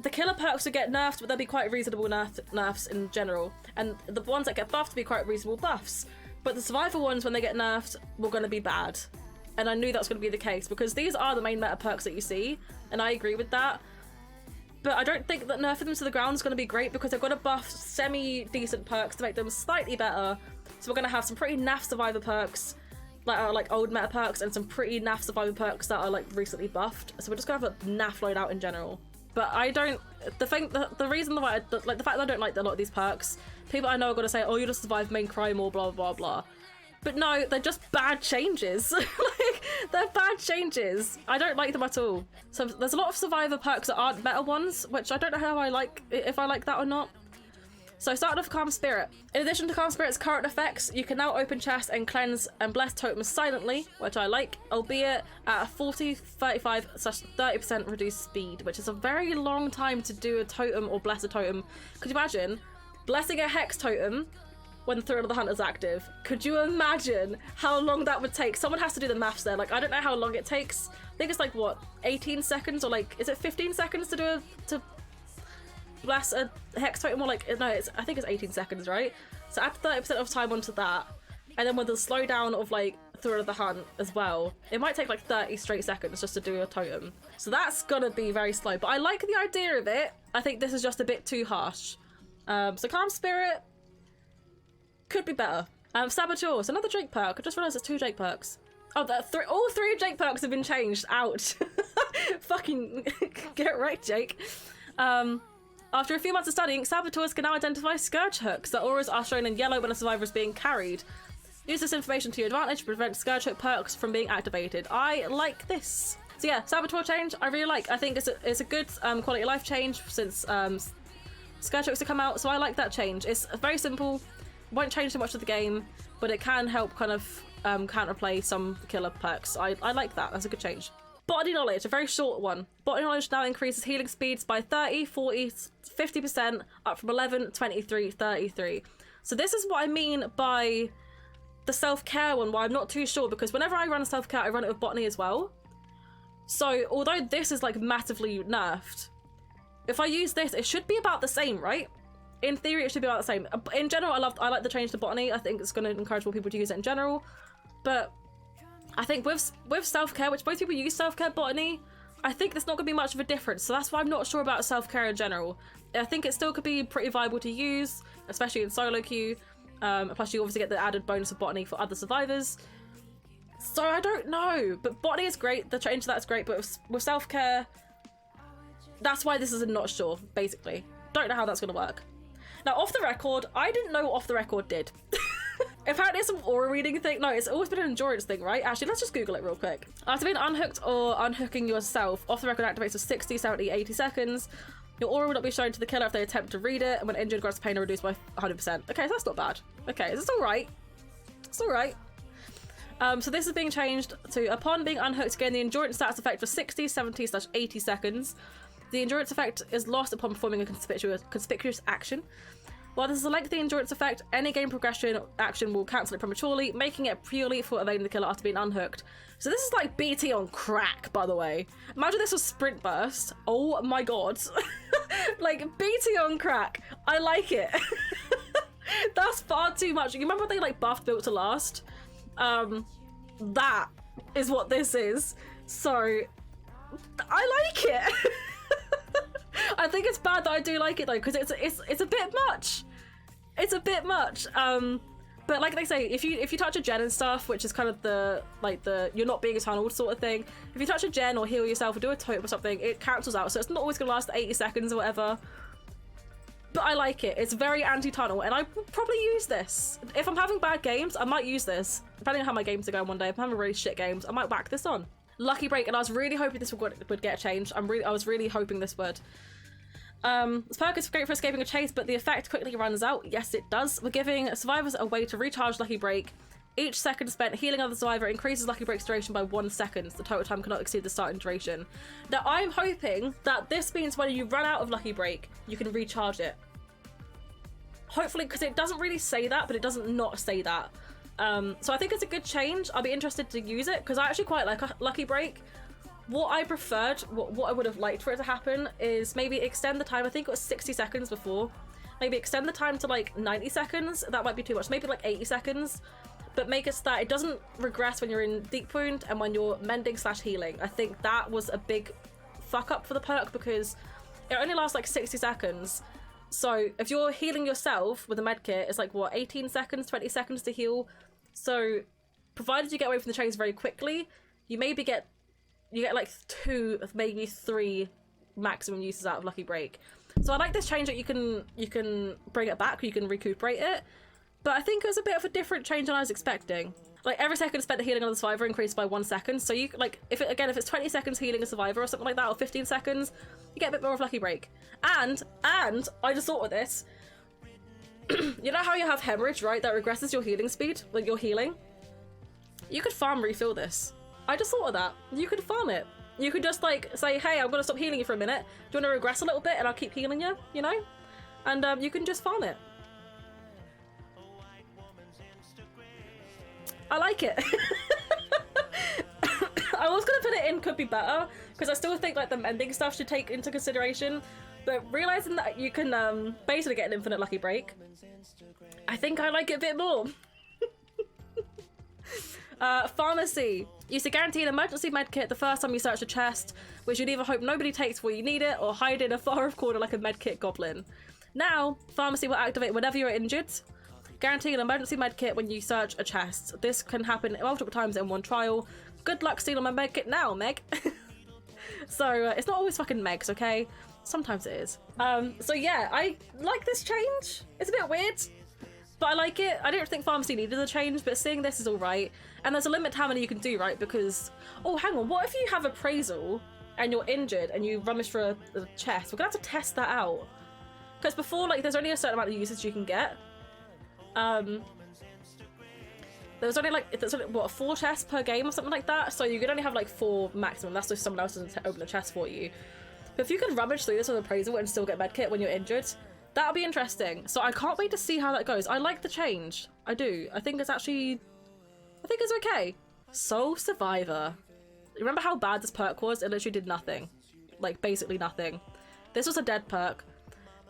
the killer perks would get nerfed, but they'd be quite reasonable nerfs in general. And the ones that get buffed would be quite reasonable buffs. But the Survivor ones, when they get nerfed, were going to be bad. And I knew that was going to be the case, because these are the main meta perks that you see, and I agree with that. But I don't think that nerfing them to the ground is going to be great, because they're going to buff semi-decent perks to make them slightly better. So we're going to have some pretty naff Survivor perks, like old meta perks, and some pretty naff Survivor perks that are like recently buffed. So we're just going to have a naff loadout in general. But I don't, the reason why, the fact that I don't like a lot of these perks, people I know are going to say, oh, you just survive main crime or blah, blah, blah. But no, they're just bad changes. Like, they're bad changes. I don't like them at all. So there's a lot of Survivor perks that aren't meta ones, which I don't know how I like, if I like that or not. So starting off Calm Spirit. In addition to Calm Spirit's current effects, you can now open chests and cleanse and bless totems silently, which I like, albeit at a 40, 35/30% reduced speed, which is a very long time to do a totem or bless a totem. Could you imagine blessing a hex totem when the Thrill of the Hunt is active? Could you imagine how long that would take? Someone has to do the maths there. Like, I don't know how long it takes. I think it's like, what, 18 seconds? Or like, is it 15 seconds to bless a hex totem? Or like, no, I think it's 18 seconds, right? So add 30% of time onto that. And then with the slowdown of like Thrill of the Hunt as well, it might take like 30 straight seconds just to do a totem. So that's gonna be very slow. But I like the idea of it. I think this is just a bit too harsh. So Calm Spirit could be better. Saboteur, so another Drake perk. I just realised there's 2 Drake perks. Oh, all 3 Drake perks have been changed. Ouch. Fucking get right, Jake. After a few months of studying, saboteurs can now identify scourge hooks. The auras are shown in yellow when a survivor is being carried. Use this information to your advantage to prevent scourge hook perks from being activated. I like this. So yeah, saboteur change, I really like. I think it's a good quality of life change since scourge hooks have come out, so I like that change. It's very simple. Won't change too much of the game, but it can help kind of counterplay some killer perks. I like that. That's a good change. Body Knowledge, a very short one. Body Knowledge now increases healing speeds by 30, 40, 50%, up from 11, 23, 33. So this is what I mean by the self-care one, why I'm not too sure, because whenever I run self-care, I run it with Botany as well. So although this is like massively nerfed, if I use this, it should be about the same, right? In theory, it should be about the same. In general, I like the change to Botany. I think it's going to encourage more people to use it in general. But I think with self-care, which most people use self-care Botany, I think there's not going to be much of a difference. So that's why I'm not sure about self-care in general. I think it still could be pretty viable to use, especially in solo queue. Plus you obviously get the added bonus of Botany for other survivors. So I don't know, but Botany is great. The change to that's great, but with self-care, that's why this is a not sure, basically. Don't know how that's going to work. Now, off the record, I didn't know what off the record did. Apparently it's some aura reading thing. No, it's always been an endurance thing, right? Actually, let's just Google it real quick. After being unhooked or unhooking yourself, off the record activates for 60, 70, 80 seconds. Your aura will not be shown to the killer if they attempt to read it, and when injured, grants pain are reduced by 100%. Okay, so that's not bad. Okay, it's all right. It's all right. So this is being changed to, upon being unhooked, gain the endurance stats effect for 60, 70/80 seconds. The endurance effect is lost upon performing a conspicuous action. While this is a lengthy endurance effect, any game progression action will cancel it prematurely, making it purely for evading the killer after being unhooked. So this is like BT on crack, by the way. Imagine this was Sprint Burst. Oh my god. Like, BT on crack. I like it. That's far too much. You remember when they like buffed Built to Last? That is what this is. So, I like it. I think it's bad that I do like it though, because it's a bit much. It's a bit much. But like they say, if you touch a gen and stuff, which is kind of the you're not being eternal sort of thing, if you touch a gen or heal yourself or do a totem or something, it cancels out, so it's not always gonna last 80 seconds or whatever. But I like it. It's very anti-tunnel, and I will probably use this. If I'm having bad games, I might use this. Depending on how my games are going one day. If I'm having really shit games, I might whack this on. Lucky break, and I was really hoping this would get changed. I was really hoping this would. This perk is great for escaping a chase, but the effect quickly runs out. Yes, it does. We're giving survivors a way to recharge Lucky Break. Each second spent healing other survivor increases Lucky Break's duration by 1 second. The total time cannot exceed the starting duration. Now, I'm hoping that this means when you run out of Lucky Break, you can recharge it. Hopefully, because it doesn't really say that, but it doesn't not say that. So I think it's a good change. I'll be interested to use it, because I actually quite like Lucky Break. What I preferred, what I would have liked for it to happen is maybe extend the time. I think it was 60 seconds before. Maybe extend the time to like 90 seconds. That might be too much. Maybe like 80 seconds. But make it so that it doesn't regress when you're in Deep Wound and when you're mending/healing. I think that was a big fuck up for the perk, because it only lasts like 60 seconds. So if you're healing yourself with a med kit, it's like what, 18 seconds, 20 seconds to heal. So provided you get away from the chase very quickly, you get like 2, maybe 3 maximum uses out of Lucky Break. So I like this change that you can bring it back, you can recuperate it. But I think it was a bit of a different change than I was expecting. Like every second spent healing on the survivor increased by 1 second. So you like if it's 20 seconds healing a survivor or something like that, or 15 seconds, you get a bit more of Lucky Break. And I just thought of this. You know how you have hemorrhage, right? That regresses your healing speed, like your healing. You could farm refill this. I just thought of that. You could farm it. You could just like say, hey, I'm gonna stop healing you for a minute. Do you want to regress a little bit and I'll keep healing you, you know? And you can just farm it. I like it. I was gonna put it in could be better, because I still think like the mending stuff should take into consideration, but realizing that you can basically get an infinite Lucky Break, I think I like it a bit more. Pharmacy. Use to guarantee an emergency medkit the first time you search a chest, which you'd either hope nobody takes before you need it, or hide in a far off corner like a medkit goblin. Now, Pharmacy will activate whenever you're injured, guaranteeing an emergency medkit when you search a chest. This can happen multiple times in one trial. Good luck stealing my medkit now, Meg. So, it's not always fucking Megs, okay? Sometimes it is. So yeah, I like this change. It's a bit weird, but I like it. I don't think Pharmacy needed a change, but seeing this is alright. And there's a limit to how many you can do, right? Because, oh, hang on, what if you have appraisal and you're injured and you rummage for a chest? We're gonna have to test that out. Because before, like, there's only a certain amount of usage you can get. There's only like, what, 4 chests per game or something like that? So you could only have like 4 maximum. That's if someone else doesn't open a chest for you. But if you can rummage through this with appraisal and still get medkit when you're injured, that'll be interesting. So I can't wait to see how that goes. I like the change. I do. I think it's okay. Soul Survivor. Remember how bad this perk was? It literally did nothing. Like, basically nothing. This was a dead perk.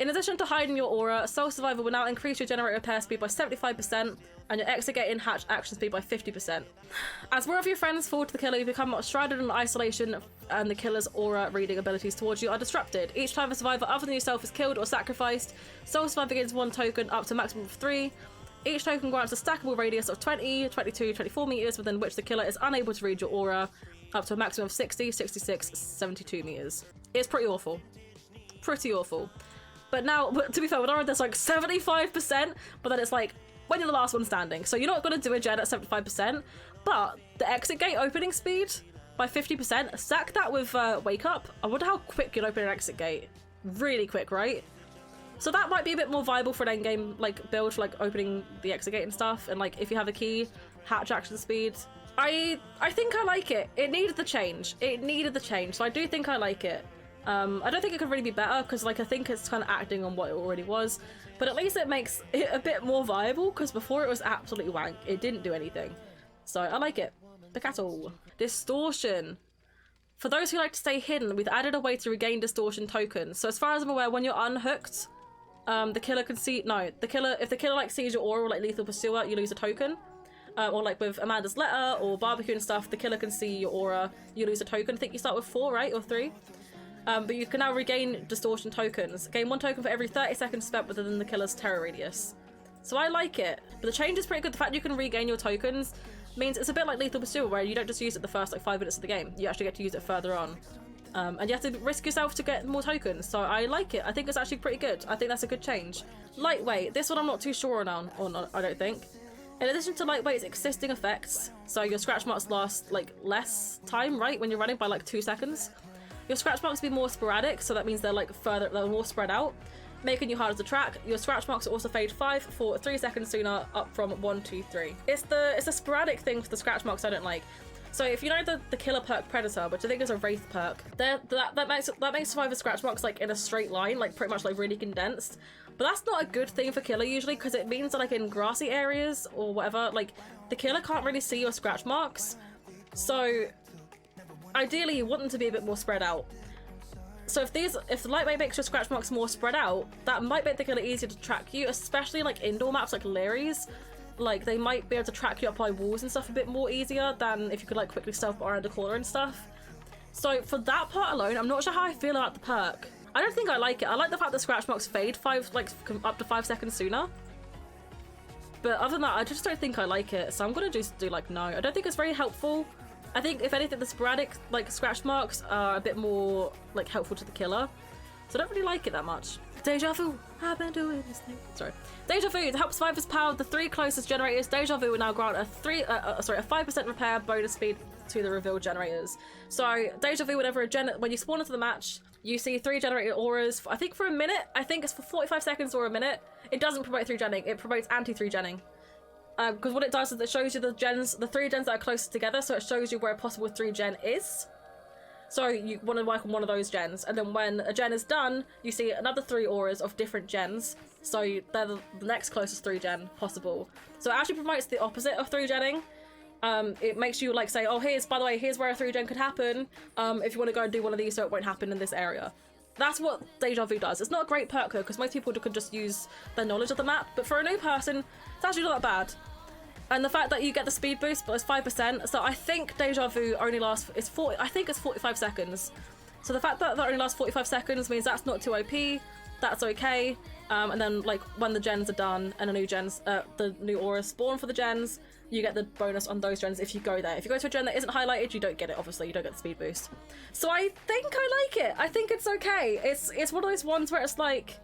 In addition to hiding your aura, Soul Survivor will now increase your generator repair speed by 75% and your exit gate in hatch action speed by 50%. As more of your friends fall to the killer, you become shrouded in isolation and the killer's aura reading abilities towards you are disrupted. Each time a survivor other than yourself is killed or sacrificed, Soul Survivor gains 1 token up to a maximum of 3. Each token grants a stackable radius of 20, 22, 24 meters within which the killer is unable to read your aura, up to a maximum of 60, 66, 72 meters. It's pretty awful. Pretty awful. But now, to be fair, with aura, there's like 75%, but then it's like, when you're the last one standing. So you're not going to do a gen at 75%, but the exit gate opening speed by 50%, stack that with Wake Up. I wonder how quick you'd open an exit gate. Really quick, right? So that might be a bit more viable for an endgame like build for like opening the exit gate and stuff, and like if you have a key, hatch action speed. I think I like it. It needed the change. So I do think I like it. I don't think it could really be better, because like I think it's kind of acting on what it already was, but at least it makes it a bit more viable, because before it was absolutely wank. It didn't do anything. So I like it. Picasso. Distortion. For those who like to stay hidden, we've added a way to regain distortion tokens. So as far as I'm aware, when you're unhooked, the killer can see, if the killer like sees your aura or like lethal pursuer, you lose a token. Or like with Amanda's letter or barbecue and stuff, the killer can see your aura, you lose a token. I think you start with 4, right? Or 3. But you can now regain distortion tokens. Gain 1 token for every 30 seconds spent within the killer's terror radius. So I like it. But the change is pretty good. The fact you can regain your tokens means it's a bit like Lethal Pursuit, where you don't just use it the first like 5 minutes of the game. You actually get to use it further on. And you have to risk yourself to get more tokens. So I like it. I think it's actually pretty good. I think that's a good change. Lightweight. This one I'm not too sure on, I don't think. In addition to lightweight's existing effects, so your scratch marks last like less time, right? When you're running by like 2 seconds. Your scratch marks be more sporadic, so that means they're like they're more spread out, making you harder to track. Your scratch marks also fade 5 for 3 seconds sooner, up from 1, 2, 3. It's the sporadic thing for the scratch marks I don't like. So if you know the killer perk Predator, which I think is a Wraith perk, that makes survivor scratch marks like in a straight line, like pretty much like really condensed. But that's not a good thing for killer usually, because it means that like in grassy areas or whatever, like the killer can't really see your scratch marks. So ideally you want them to be a bit more spread out. So if the lightweight makes your scratch marks more spread out, that might make the killer easier to track you, especially like indoor maps like Leary's. Like they might be able to track you up by walls and stuff a bit more easier than if you could like quickly stealth around a corner and stuff. So for that part alone, I'm not sure how I feel about the perk. I don't think I like it. I like the fact that scratch marks fade up to 5 seconds sooner. But other than that, I just don't think I like it. So I'm gonna just do like no. I don't think it's very helpful. I think if anything, the sporadic like scratch marks are a bit more like helpful to the killer. So I don't really like it that much. Deja Vu, I've been doing this thing. Sorry. Deja Vu, to help survivors power the 3 closest generators, Deja Vu will now grant a 5% repair bonus speed to the revealed generators. So Deja Vu, when you spawn into the match, you see 3 generated auras, I think for a minute. I think it's for 45 seconds or a minute. It doesn't promote 3-genning, it promotes anti-3-genning. Because what it does is it shows you the 3 gens that are closest together, so it shows you where a possible 3-gen is. So you want to work on one of those gens, and then when a gen is done, you see another 3 auras of different gens, so they're the next closest 3-gen possible. So it actually promotes the opposite of 3-genning. It makes you like say, oh, by the way, here's where a 3-gen could happen, if you want to go and do one of these so it won't happen in this area. That's what Deja Vu does. It's not a great perk though, because most people could just use their knowledge of the map, but for a new person, it's actually not that bad. And the fact that you get the speed boost, but it's 5%, so I think Deja Vu only lasts, I think it's 45 seconds. So the fact that only lasts 45 seconds means that's not too OP, that's okay. And then like when the gens are done and the new auras spawn for the gens, you get the bonus on those gens if you go there. If you go to a gen that isn't highlighted, you don't get it, obviously, you don't get the speed boost. So I think I like it. I think it's okay. It's one of those ones where it's like,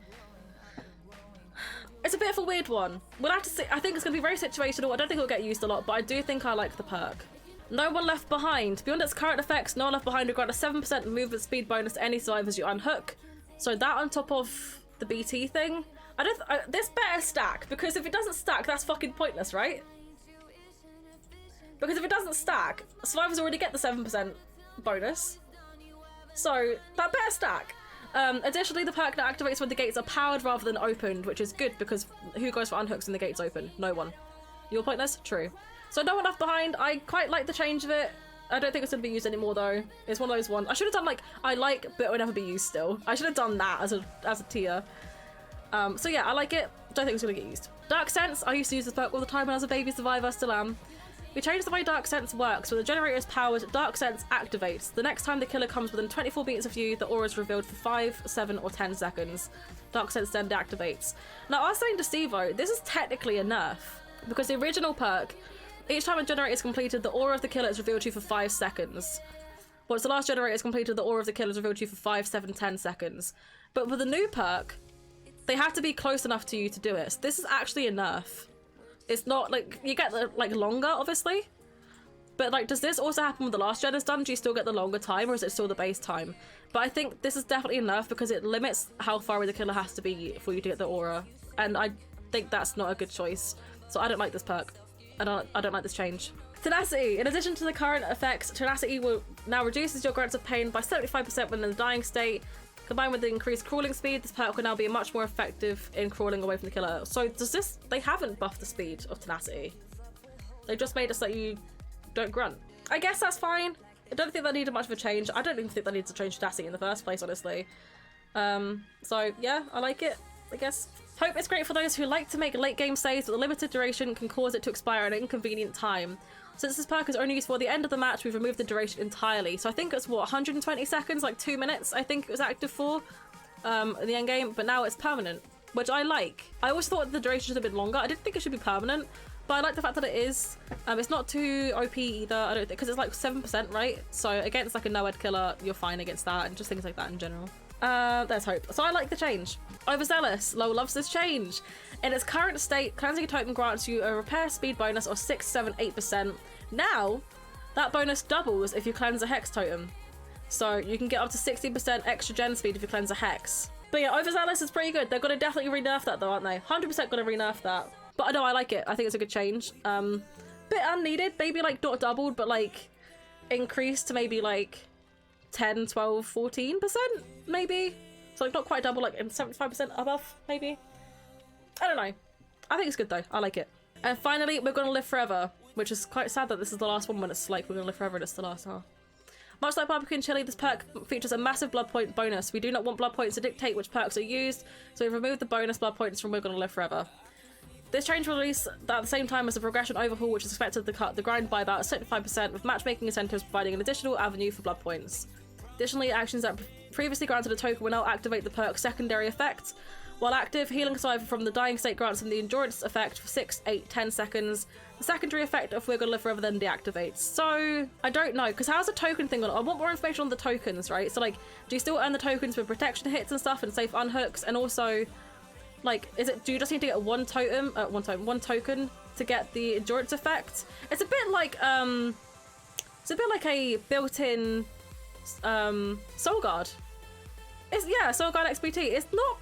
it's a bit of a weird one. We'll have to see. I think it's going to be very situational. I don't think it'll get used a lot, but I do think I like the perk. No One Left Behind. Beyond its current effects, No One Left Behind will grant a 7% movement speed bonus to any survivors you unhook. So that on top of the BT thing. This better stack, because if it doesn't stack, that's fucking pointless, right? Because if it doesn't stack, survivors already get the 7% bonus. So that better stack. Additionally, the perk now activates when the gates are powered rather than opened, which is good because who goes for unhooks when the gate's open? No one. You're pointless? True. So No One Left Behind, I quite like the change of it. I don't think it's going to be used anymore though. It's one of those ones. I should have done like, I like, but it will never be used still. I should have done that as a tier. So yeah, I like it. Don't think it's going to get used. Dark Sense, I used to use this perk all the time when I was a baby survivor, still am. We changed the way Dark Sense works. When the generator is powered, Dark Sense activates. The next time the killer comes within 24 meters of you, the aura is revealed for 5, 7, or 10 seconds. Dark Sense then deactivates. Now, I was saying to Stevo, this is technically a nerf, because the original perk, each time a generator is completed, the aura of the killer is revealed to you for 5 seconds. Once the last generator is completed, the aura of the killer is revealed to you for 5, 7, 10 seconds. But with the new perk, they have to be close enough to you to do it. So this is actually a nerf. It's not like, you get the like longer obviously, but like does this also happen when the last gen is done? Do you still get the longer time, or is it still the base time? But I think this is definitely enough because it limits how far away the killer has to be for you to get the aura, and I think that's not a good choice. So I don't like this perk. I don't like this change. Tenacity. In addition to the current effects, Tenacity will now reduces your grants of pain by 75% when in the dying state. Combined with the increased crawling speed, this perk will now be much more effective in crawling away from the killer. So does this... They haven't buffed the speed of Tenacity. They just made it so you don't grunt. I guess that's fine. I don't think that needed much of a change. I don't even think that needs to change Tenacity in the first place, honestly. So yeah, I like it, I guess. Hope it's great for those who like to make late game saves, but the limited duration can cause it to expire at an inconvenient time. Since this perk is only used for the end of the match, we've removed the duration entirely. So I think it's, what, 120 seconds? Like 2 minutes, I think it was active for in the end game, but now it's permanent. which I like. I always thought the duration should have been longer. I didn't think it should be permanent, but I like the fact that it is. It's not too OP either, I don't think, because it's like 7%, right? So against like a no-ed killer, you're fine against that, and just things like that in general. There's hope. So I like the change. Overzealous. Lo loves this change. In its current state, cleansing a totem grants you a repair speed bonus of 6, 7, 8%. Now, that bonus doubles if you cleanse a hex totem. So you can get up to 60% extra gen speed if you cleanse a hex. But yeah, Overzealous is pretty good. They're gonna definitely re-nerf that though, aren't they? 100% gonna re-nerf that. But I know I like it. I think it's a good change. Bit unneeded. Maybe like not doubled, but like increased to maybe like 10, 12, 14% maybe. So like not quite double, like in 75% above maybe. I don't know. I think it's good though. I like it. And finally, we're gonna live forever, which is quite sad that this is the last one when it's like we're gonna live forever and it's the last half. Much like barbecue and chili, this perk features a massive blood point bonus. We do not want blood points to dictate which perks are used, so we've removed the bonus blood points from We're Gonna Live Forever. This change will release at the same time as the progression overhaul, which is expected to cut the grind by about 75%, with matchmaking incentives providing an additional avenue for blood points. Additionally, actions that previously granted a token will now activate the perk's secondary effect. While active, healing survivor from the dying state grants them the endurance effect for 6, 8, 10 seconds. The secondary effect of We're Gonna Live Forever then deactivates. So, I don't know, because how's the token thing on? I want more information on the tokens, right? So like, do you still earn the tokens with protection hits and stuff and safe unhooks? And also, like, do you just need to get one token to get the endurance effect? It's a bit like a built-in Soul Guard. Soul Guard XPT. It's not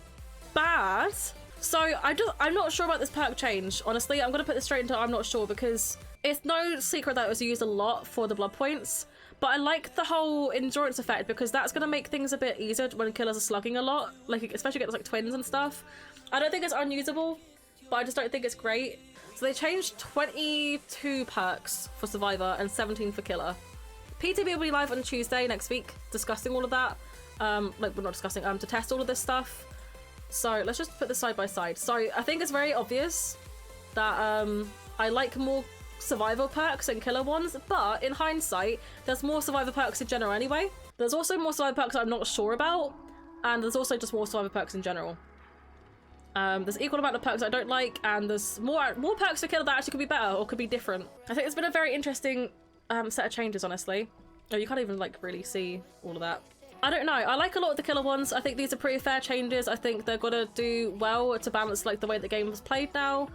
bad. So I'm not sure about this perk change, honestly. I'm gonna put this straight into I'm not sure, because it's no secret that it was used a lot for the blood points, but I like the whole endurance effect because that's gonna make things a bit easier when killers are slugging a lot, like especially against like twins and stuff. I don't think it's unusable, but I just don't think it's great. So they changed 22 perks for survivor and 17 for killer. PTB will be live on Tuesday next week discussing all of that. Like we're not discussing, to test all of this stuff. So let's just put this side by side. So I think it's very obvious that I like more survivor perks than killer ones, but in hindsight, there's more survivor perks in general anyway. There's also more survivor perks I'm not sure about, and there's also just more survivor perks in general. There's equal amount of perks I don't like, and there's more perks for killer that actually could be better or could be different. I think it's been a very interesting set of changes, honestly. Oh, you can't even like really see all of that. I don't know. I like a lot of the killer ones. I think these are pretty fair changes. I think they're gonna do well to balance like the way the game is played now.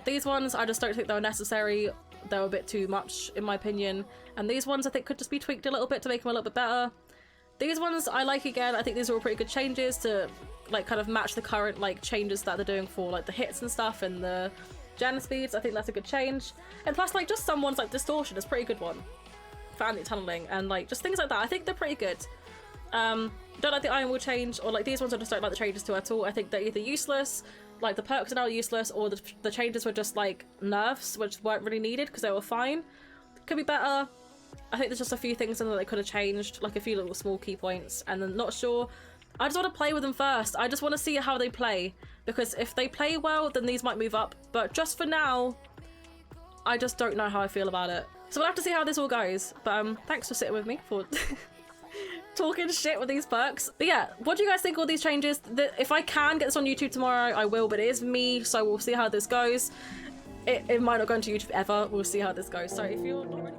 These ones, I just don't think they were necessary. They're a bit too much, in my opinion. And these ones, I think, could just be tweaked a little bit to make them a little bit better. These ones, I like again. I think these are all pretty good changes to like kind of match the current like changes that they're doing for like the hits and stuff and the gen speeds. I think that's a good change. And plus, like just some ones like distortion is a pretty good one. For anti-tunneling and like just things like that. I think they're pretty good. Don't like the iron will change, or like these ones I just don't like the changes to at all. I think they're either useless, like the perks are now useless, or the changes were just like nerfs which weren't really needed because they were fine. Could be better. I think there's just a few things in that they could have changed, like a few little small key points, and then not sure. I just want to play with them first. I just want to see how they play, because if they play well then these might move up, but just for now I just don't know how I feel about it. So we'll have to see how this all goes. But thanks for sitting with me for talking shit with these perks. But yeah, what do you guys think of all these changes? If I can get this on YouTube tomorrow, I will, but it is me, so we'll see how this goes. It might not go into YouTube ever. We'll see how this goes. So if you're not already...